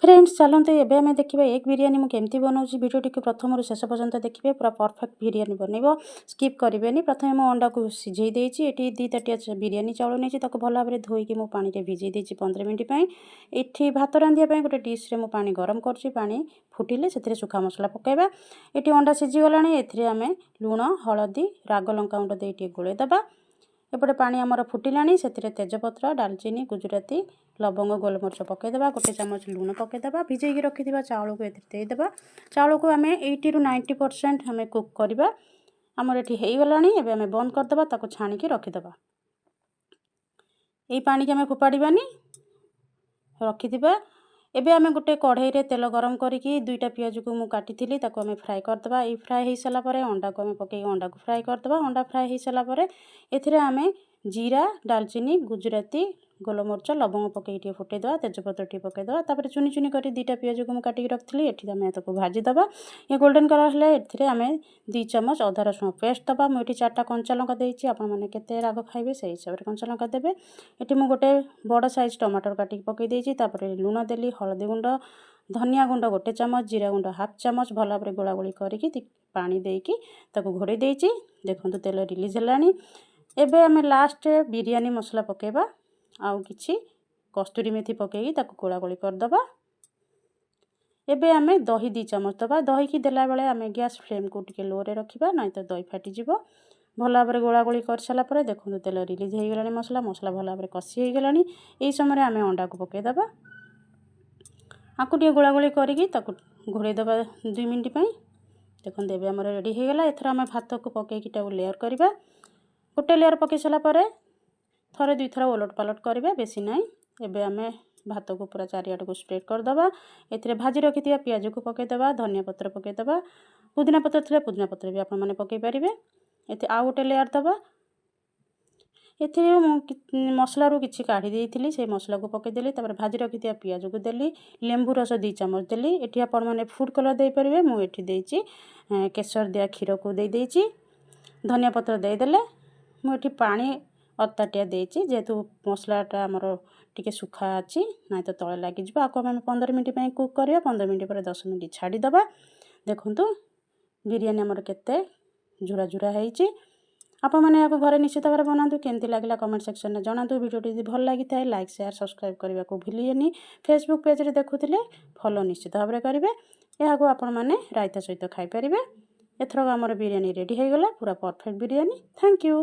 Friends चलते एबे आम देखिए एग बिरियानी मुझे केमती बनाऊँ वीडियो टी प्रथम शेष पर्यंत देखिए पूरा परफेक्ट बिरियानी बनइब स्किप करेंगे। प्रथम मो अंडा को सीझे देती ये 2 ताटिया बिरियानी चाउल नहीं भल भाव में धोईकी मो पानी भिजे देती 15 मिनट ये भात रांधिया गोटे डिश्रे मो पानी गरम कर फुटिले से सुखा मसला पकईबा। ये अंडा सीझीगला एम लुण हलदी राग लंका गुंड दे गोलेदबा। एपटे पानी आमर फुटिला से तेजपत्र डालचीनी गुजराती लवंग गोलमरिच पकईदे गोटे चामच लुण पकईदे भिजेकी रखि चाउल को देदेबा। चाउल को आम 80 ରୁ 90% आम कुक करवा। आमर ये होगला आम बंद करदे ताको छाणिकी रखिदबा। यही पानी की आम फोपाड़ानी रखिथिबा। एबे आमे गोटे कढ़ई रे तेल गरम करिकी 2टा पियाज को मु काटिथिली ताको आमे फ्राई करदबा। ये फ्राई हो सारा परे अंडा को आमे पकई अंडा को फ्राई करदबा। अंडा फ्राई हो सारा परे एथिरे आमे जीरा डालचीनी गुजराती गोलमरिच लवंग पकई फुटेदबा तेजपत्र टी पकईदबा। तापर चुनी चुनी कर 2टा पियाज को मु काटिकी रखिथिली एठी आमे ताको भाजीदबा। ये गोल्डन कलर हेले एथिरे आमे 2 चामच अदा रसुण पेस्ट दबा। मु एठी 4टा कंचा लंका देइछि आपण माने केते राग खाइबे सेही हिसाब रे कंचा लंका देबे। एठी मु गोटे बड़ साइज टमाटर काटिकी पकई देइछि। तापर लुण देली हलदी गुंड धनिया गुंड गोटे चामच जीरा गुंड हाफ चामच भल भाव गोला गोली करिकी पानी देकी ताको घोड़े देइछि। देखंतु तेल रिलीज हेलानी। एबे आमे लास्ट बिरियानी मसला पकेबा आउ किछि कस्तूरी मेथी पकेई ताको गोला गोली करदबा। एबे आमे दही 2 चामच दबा। दही की देला बेले आमे गैस फ्लेम को टिके लो रे रखिबा नै तो दही फाटी जिवो। भल भाव में गोला गोली कर सारा पर देखो तेल रिलीज हो गलानी मसला मसला भल भाव में कषि हो गलानी। यही समय आमे अंडा को पकईदबा। आपको टे गोला गोली करिकी ताको घोड़ेदबा 2 मिनट पई। देखो एबे हमर रेडी हो गला। एथरा आमे भात को पकईकी ताको लेयर करबा। गोटे लेयर पकई सारा परे थरे 2 थर ओलट पालट करबा बेसी नाई। एबे आमे भात को पूरा चारियाड को स्प्रेड करदबा। एथिरे भाजी रखिथिया पियाज को पकईदबा धनिया पत्र पकईदबा। पुदीना पत्र थिले पुदीना पत्र भी आपण माने पकई परिबे। एथे आ गोटे लेयर दबा। एथिरे मसला रू किछि काढी देइथिली से मसला को पकई देली। तापर भाजी रखिथिया पियाज को देली लेंबू रस 2 चामच देली। एठी आपण माने फूड कलर दे परिबे। मु एठी देइछि केसर दिया खीर को दे देइछि धनिया पत्र दे देले। मु एठी पानी अत्ताटिया देइछि जेतु मसलाटा हमर टिके सुखा अछि नै तो तळे लागि जिवो। आको हम 15 मिनिट पई कुक करिया। 15 मिनिट पर 10 मिनिट छाडी दबा। देखंतु बिरियानी हमर केते झुरा झुरा हेइछि। आपण माने याको घरे निश्चित भाबरे बनांतु। केमती लागला कमेंट सेक्शन में जणांतु। वीडियो टी भल लागि थाए लाइक शेयर सब्सक्राइब करबा को भूलियेनी। फेसबुक पेज रे देखुथिले फॉलो निश्चित भाबरे करिवे। याको आपण माने रायता सहित खाइ परिबे। एथरो हमर बिरियानी रेडी हो गला पूरा परफेक्ट बिरियानी। Thank you.